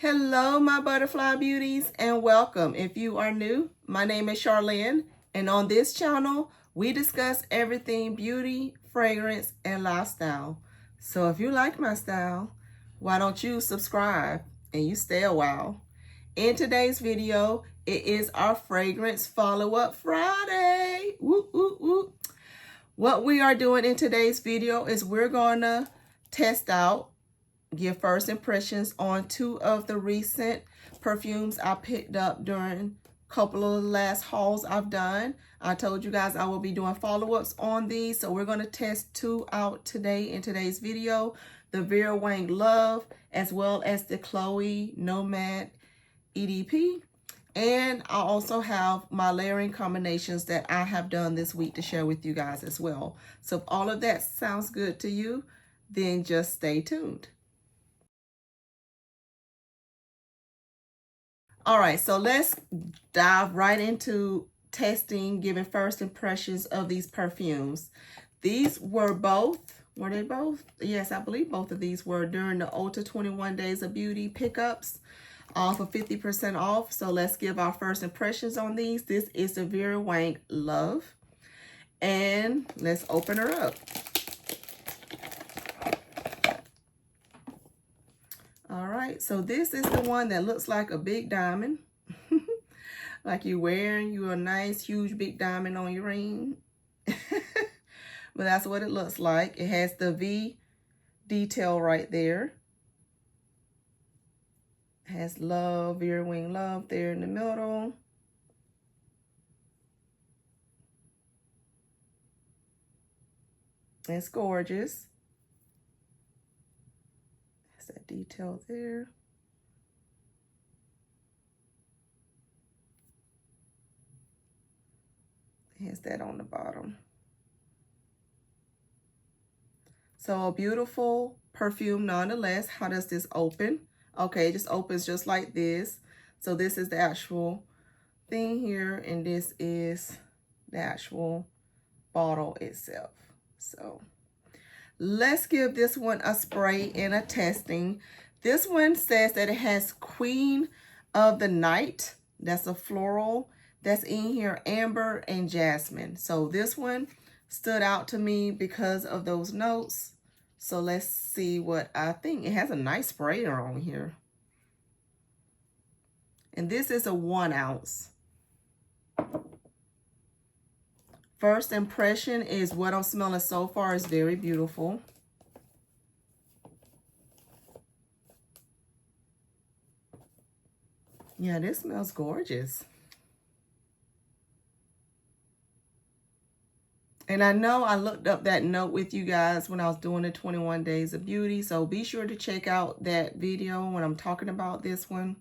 Hello, my butterfly beauties, and welcome. If you are new, my name is Charlene, and on this channel, we discuss everything beauty, fragrance, and lifestyle. So if you like my style, why don't you subscribe and you stay a while. In today's video, it is our fragrance follow-up Friday. Woo, woo, woo. What we are doing in today's video is we're gonna test out, give first impressions on two of the recent perfumes I picked up during a couple of the last hauls I've done. I told you guys I will be doing follow-ups on these, so we're going to test two out today in today's video. The Vera Wang Love, as well as the Chloe Nomade EDP. And I also have my layering combinations that I have done this week to share with you guys as well. So if all of that sounds good to you, then just stay tuned. All right, so let's dive right into testing, giving first impressions of these perfumes. These were they both? Yes, I believe both of these were during the Ulta 21 Days of Beauty pickups for 50% off. So let's give our first impressions on these. This is the Vera Wang Love. And let's open her up. All right, so this is the one that looks like a big diamond. Like you're wearing a nice, huge, big diamond on your ring. But that's what it looks like. It has the V detail right there. It has Love, Vera Wang Love there in the middle. It's gorgeous. That detail there. It has that on the bottom. So a beautiful perfume nonetheless. How does this open? Okay, it just opens just like this. So this is the actual thing here, and this is the actual bottle itself. So let's give this one a spray and a testing. This one says that it has Queen of the Night. That's a floral that's in here, amber and jasmine. So this one stood out to me because of those notes. So let's see what I think. It has a nice sprayer on here. And this is a 1 ounce. First impression is what I'm smelling so far is very beautiful. Yeah, this smells gorgeous. And I know I looked up that note with you guys when I was doing the 21 Days of Beauty. So be sure to check out that video when I'm talking about this one.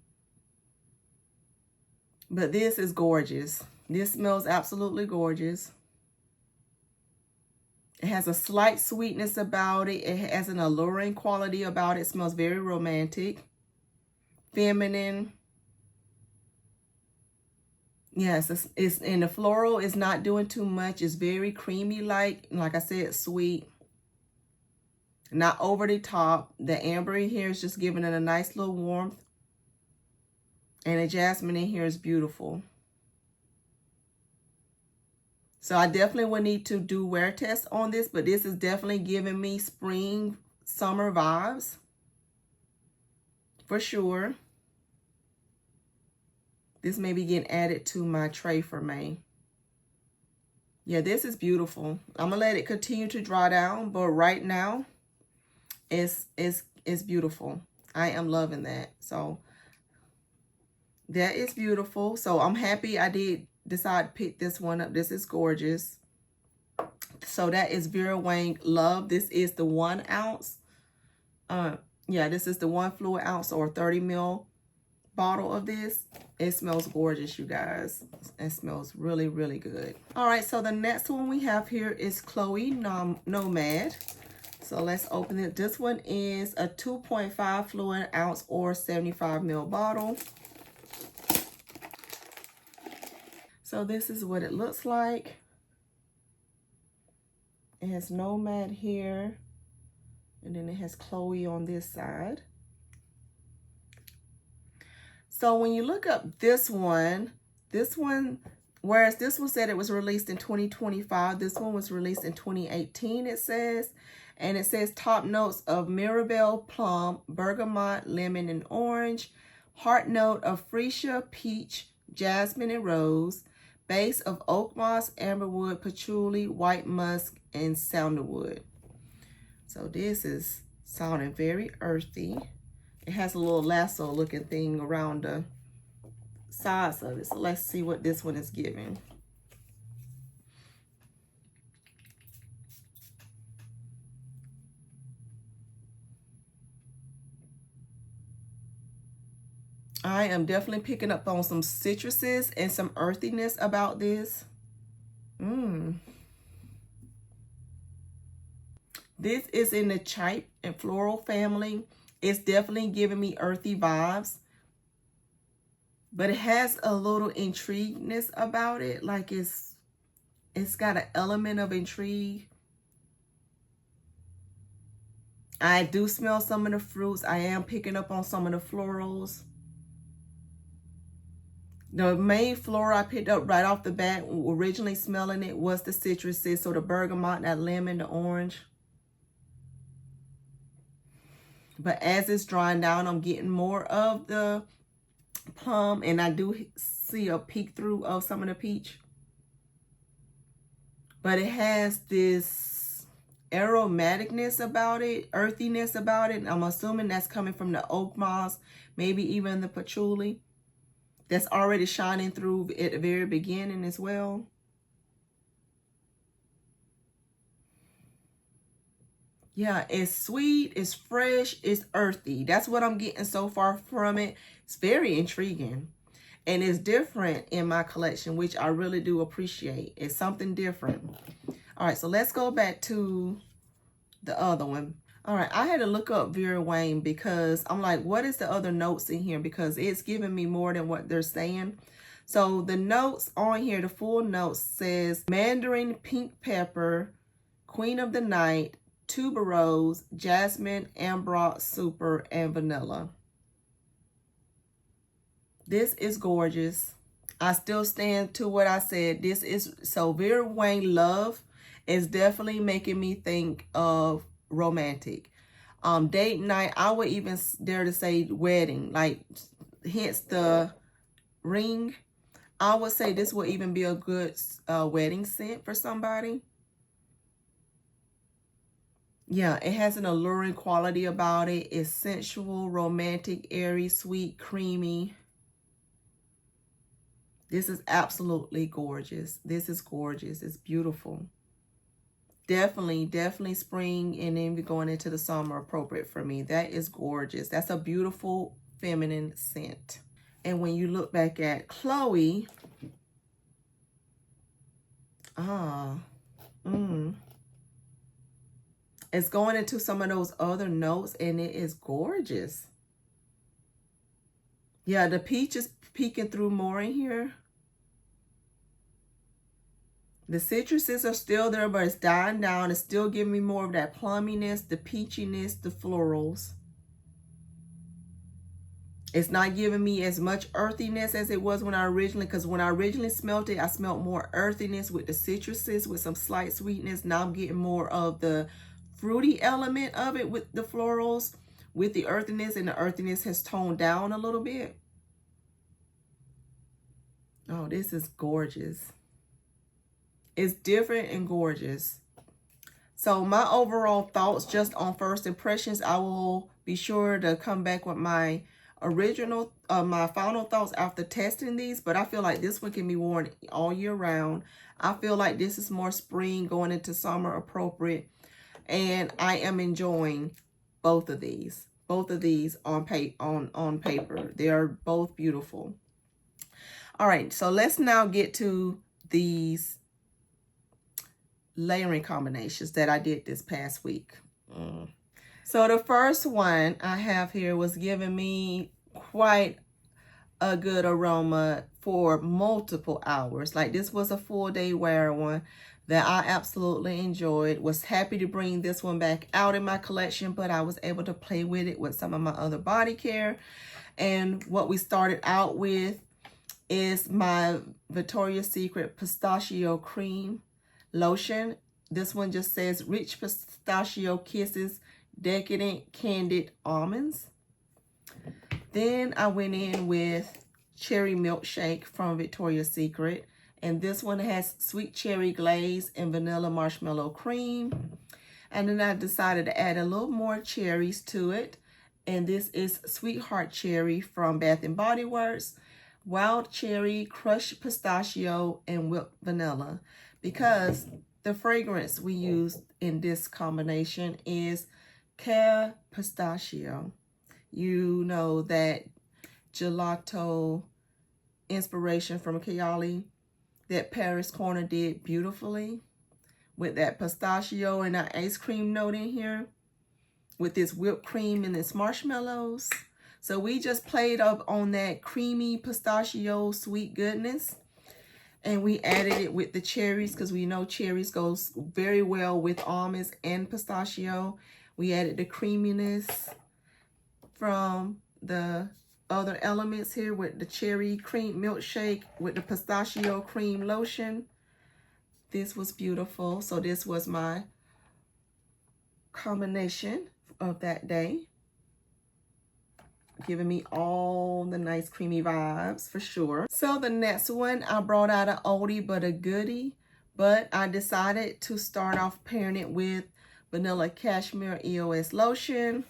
But this is gorgeous. This smells absolutely gorgeous. It has a slight sweetness about it. It has an alluring quality about it. It smells very romantic, feminine. Yes, it's in the floral. It's not doing too much. It's very creamy, like I said, sweet. Not over the top. The amber in here is just giving it a nice little warmth. And the jasmine in here is beautiful. So I definitely will need to do wear tests on this, but this is definitely giving me spring, summer vibes. For sure. This may be getting added to my tray for May. Yeah, this is beautiful. I'm going to let it continue to dry down, but right now, it's beautiful. I am loving that. So that is beautiful. So I'm happy I did decide to pick this one up. This is gorgeous. So that is Vera Wang Love. This is the 1 ounce. Yeah, this is the 1 fluid ounce or 30 ml bottle of this. It smells gorgeous, you guys. It smells really, really good. All right, so the next one we have here is Chloe Nomade. So let's open it. This one is a 2.5 fluid ounce or 75 ml bottle. So this is what it looks like. It has Nomade here, and then it has Chloe on this side. So when you look up this one, whereas this one said it was released in 2025, this one was released in 2018, it says. And it says top notes of Mirabelle, plum, bergamot, lemon, and orange. Heart note of freesia, peach, jasmine, and rose. Base of oak moss, amberwood, patchouli, white musk, and sandalwood. So this is sounding very earthy. It has a little lasso looking thing around the sides of it. So let's see what this one is giving. I am definitely picking up on some citruses and some earthiness about this. This is in the Chipe and Floral family. It's definitely giving me earthy vibes. But it has a little intrigueness about it. Like it's got an element of intrigue. I do smell some of the fruits. I am picking up on some of the florals. The main floral I picked up right off the bat, originally smelling it, was the citruses. So the bergamot, that lemon, the orange. But as it's drying down, I'm getting more of the plum. And I do see a peek through of some of the peach. But it has this aromaticness about it, earthiness about it. I'm assuming that's coming from the oak moss, maybe even the patchouli. That's already shining through at the very beginning as well. Yeah, it's sweet, it's fresh, it's earthy. That's what I'm getting so far from it. It's very intriguing. And it's different in my collection, which I really do appreciate. It's something different. All right, so let's go back to the other one. All right, I had to look up Vera Wang because I'm like, what is the other notes in here? Because it's giving me more than what they're saying. So the notes on here, the full notes says mandarin, pink pepper, queen of the night, tuberose, jasmine, ambrose, super, and vanilla. This is gorgeous. I still stand to what I said. This is, so Vera Wang Love is definitely making me think of romantic. Date night, I would even dare to say wedding, like hence the ring. I would say this would even be a good wedding scent for somebody. Yeah, it has an alluring quality about it. It's sensual, romantic, airy, sweet, creamy. This is absolutely gorgeous. This is gorgeous. It's beautiful. Definitely spring, and then we're going into the summer appropriate for me. That is gorgeous. That's a beautiful feminine scent. And when you look back at Chloe, it's going into some of those other notes, and it is gorgeous. Yeah, the peach is peeking through more in here. The citruses are still there, but it's dying down. It's still giving me more of that plumminess, the peachiness, the florals. It's not giving me as much earthiness as it was when I originally, because when I originally smelled it, I smelled more earthiness with the citruses with some slight sweetness. Now I'm getting more of the fruity element of it with the florals, with the earthiness, and the earthiness has toned down a little bit. Oh, this is gorgeous. It's different and gorgeous. So my overall thoughts just on first impressions, I will be sure to come back with my original, my final thoughts after testing these. But I feel like this one can be worn all year round. I feel like this is more spring going into summer appropriate. And I am enjoying both of these. Both of these on paper. They are both beautiful. All right, so let's now get to these layering combinations that I did this past week. So the first one I have here was giving me quite a good aroma for multiple hours. Like this was a full day wear one that I absolutely enjoyed. Was happy to bring this one back out in my collection, but I was able to play with it with some of my other body care. And what we started out with is my Victoria's Secret Pistachio Cream Lotion. This one just says Rich Pistachio Kisses, Decadent Candied Almonds. Then I went in with Cherry Milkshake from Victoria's Secret. And this one has sweet cherry glaze and vanilla marshmallow cream. And then I decided to add a little more cherries to it. And this is Sweetheart Cherry from Bath & Body Works. Wild cherry, crushed pistachio, and whipped vanilla. Because the fragrance we used in this combination is Care Pistachio. You know that gelato inspiration from Kayali that Paris Corner did beautifully with that pistachio and that ice cream note in here with this whipped cream and this marshmallows. So we just played up on that creamy pistachio sweet goodness. And we added it with the cherries because we know cherries goes very well with almonds and pistachio. We added the creaminess from the other elements here with the cherry cream milkshake with the pistachio cream lotion. This was beautiful. So this was my combination of that day, giving me all the nice creamy vibes for sure. So the next one, I brought out an oldie but a goodie, but I decided to start off pairing it with Vanilla Cashmere EOS lotion.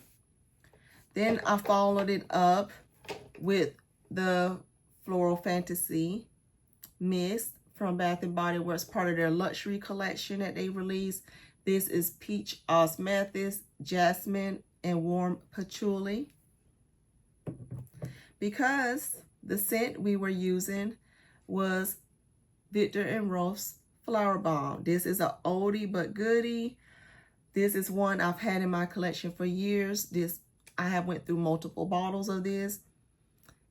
Then I followed it up with the Floral Fantasy Mist from Bath & Body Works, part of their luxury collection that they released. This is Peach Osmanthus, Jasmine, and Warm Patchouli. Because the scent we were using was Victor & Rolf's Flower Bomb. This is an oldie but goodie. This is one I've had in my collection for years. I have went through multiple bottles of this.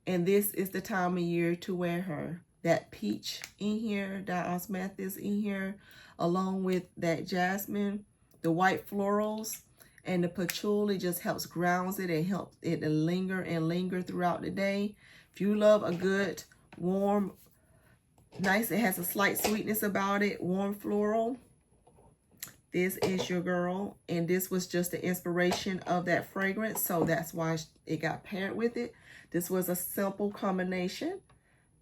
And this is the time of year to wear her. That peach in here, that osmanthus in here, along with that jasmine, the white florals, and the patchouli just helps grounds it and helps it to linger and linger throughout the day. If you love a good, warm, nice, it has a slight sweetness about it, warm floral, this is your girl. And this was just the inspiration of that fragrance, so that's why it got paired with it. This was a simple combination,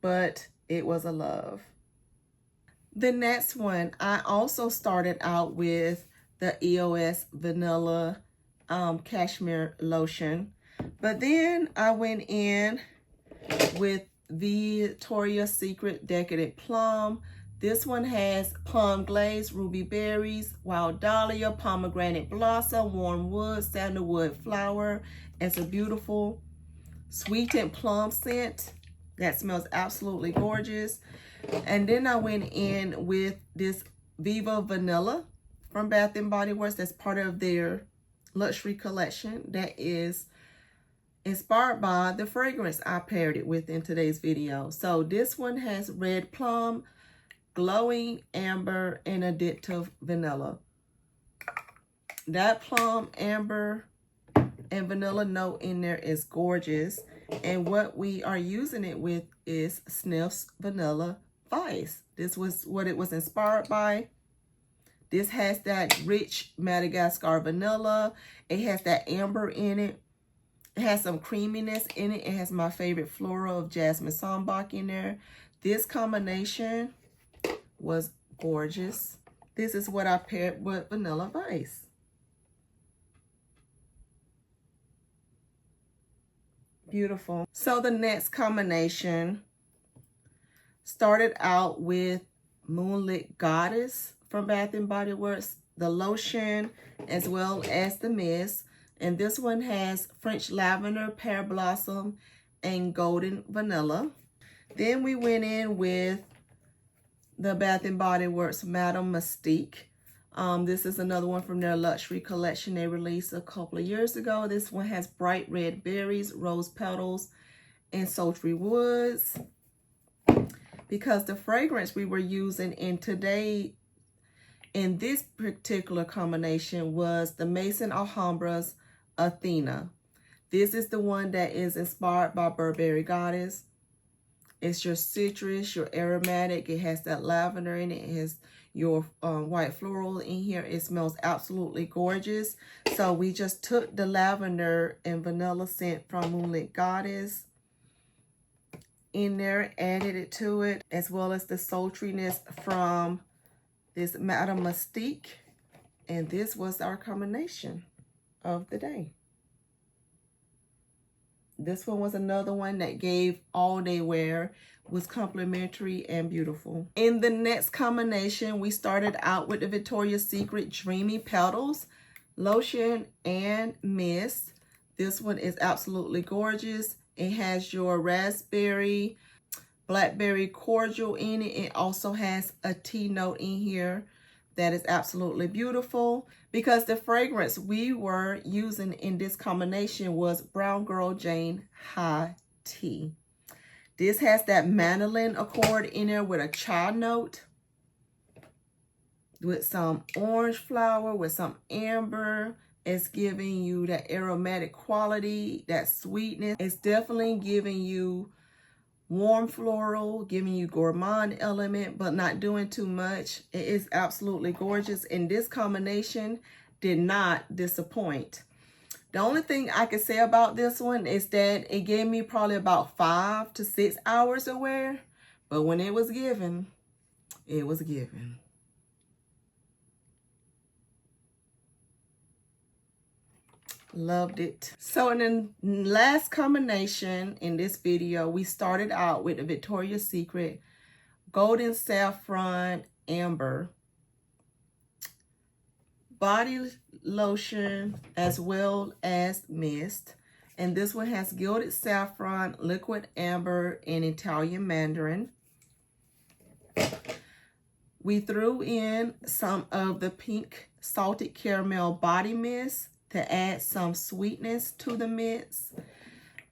but it was a love. The next one, I also started out with the EOS Vanilla Cashmere Lotion. But then I went in with Victoria's Secret Decadent Plum. This one has plum glaze, ruby berries, wild dahlia, pomegranate blossom, warm wood, sandalwood flower. It's a beautiful sweetened plum scent that smells absolutely gorgeous. And then I went in with this Viva Vanilla from Bath & Body Works. That's part of their luxury collection that is inspired by the fragrance I paired it with in today's video. So this one has red plum, glowing amber, and addictive vanilla. That plum, amber, and vanilla note in there is gorgeous. And what we are using it with is Sniff's Vanilla Vice. This was what it was inspired by. This has that rich Madagascar vanilla. It has that amber in it. It has some creaminess in it. It has my favorite floral of Jasmine Sambac in there. This combination was gorgeous. This is what I paired with Vanilla Vice. Beautiful. So the next combination started out with Moonlit Goddess from Bath & Body Works, the lotion as well as the mist. And this one has French lavender, pear blossom, and golden vanilla. Then we went in with the Bath & Body Works Madame Mystique. This is another one from their luxury collection they released a couple of years ago. This one has bright red berries, rose petals, and sultry woods. Because the fragrance we were using in this particular combination was the Maison Alhambra's Athena. This is the one that is inspired by Burberry Goddess. It's your citrus, your aromatic. It has that lavender in it. It has your white floral in here. It smells absolutely gorgeous. So we just took the lavender and vanilla scent from Moonlit Goddess in there, added it to it, as well as the sultriness from this Madame Mystique. And this was our combination of the day. This one was another one that gave all day wear, was complimentary and beautiful. In the next combination, we started out with the Victoria's Secret Dreamy Petals lotion and mist. This one is absolutely gorgeous. It has your raspberry, blackberry cordial in it. It also has a tea note in here that is absolutely beautiful, because the fragrance we were using in this combination was Brown Girl Jane High Tea. This has that mandolin accord in there with a chai note, with some orange flower, with some amber. It's giving you that aromatic quality, that sweetness. It's definitely giving you warm floral, giving you gourmand element, but not doing too much. It is absolutely gorgeous, and this combination did not disappoint. The only thing I can say about this one is that it gave me probably about 5 to 6 hours of wear, but when it was given, it was given. Loved it. So in the last combination in this video, we started out with the Victoria's Secret Golden Saffron Amber body lotion as well as mist. And this one has Gilded Saffron, Liquid Amber, and Italian Mandarin. We threw in some of the Pink Salted Caramel Body Mist to add some sweetness to the mix.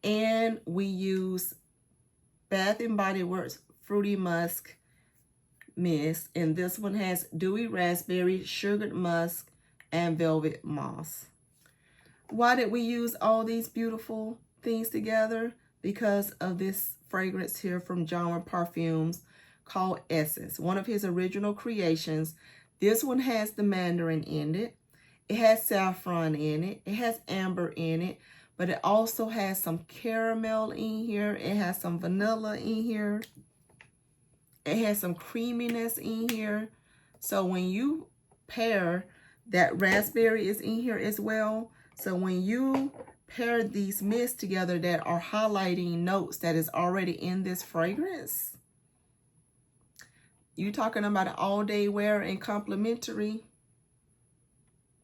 And we use Bath & Body Works Fruity Musk Mist. And this one has Dewy Raspberry, Sugared Musk, and Velvet Moss. Why did we use all these beautiful things together? Because of this fragrance here from Genre Perfumes called Essence, one of his original creations. This one has the mandarin in it. It has saffron in it. It has amber in it, but it also has some caramel in here. It has some vanilla in here. It has some creaminess in here. So when you pair, that raspberry is in here as well. So when you pair these mists together that are highlighting notes that is already in this fragrance, you talking about an all-day wear and complimentary.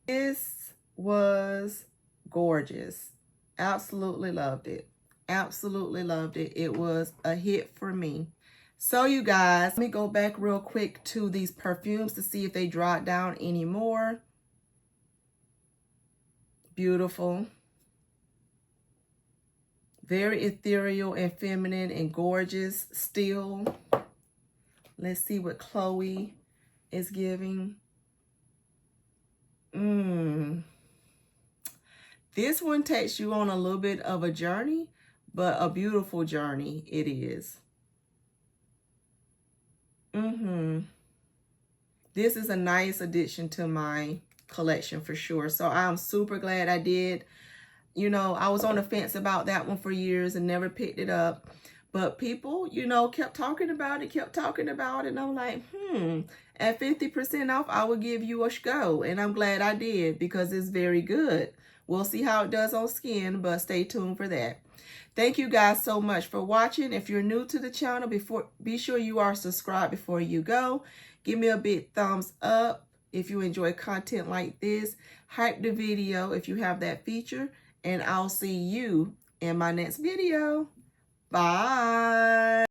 This was gorgeous. Absolutely loved it. Absolutely loved it. It was a hit for me. So you guys, let me go back real quick to these perfumes to see if they dried down anymore. Beautiful. Very ethereal and feminine and gorgeous still. Let's see what Chloe is giving. This one takes you on a little bit of a journey, but a beautiful journey it is. This is a nice addition to my collection for sure. So I'm super glad I did. You know, I was on the fence about that one for years and never picked it up. But people, you know, kept talking about it, And I'm like, at 50% off, I will give you a go. And I'm glad I did, because it's very good. We'll see how it does on skin, but stay tuned for that. Thank you guys so much for watching. If you're new to the channel, be sure you are subscribed before you go. Give me a big thumbs up if you enjoy content like this. Hype the video if you have that feature. And I'll see you in my next video. Bye.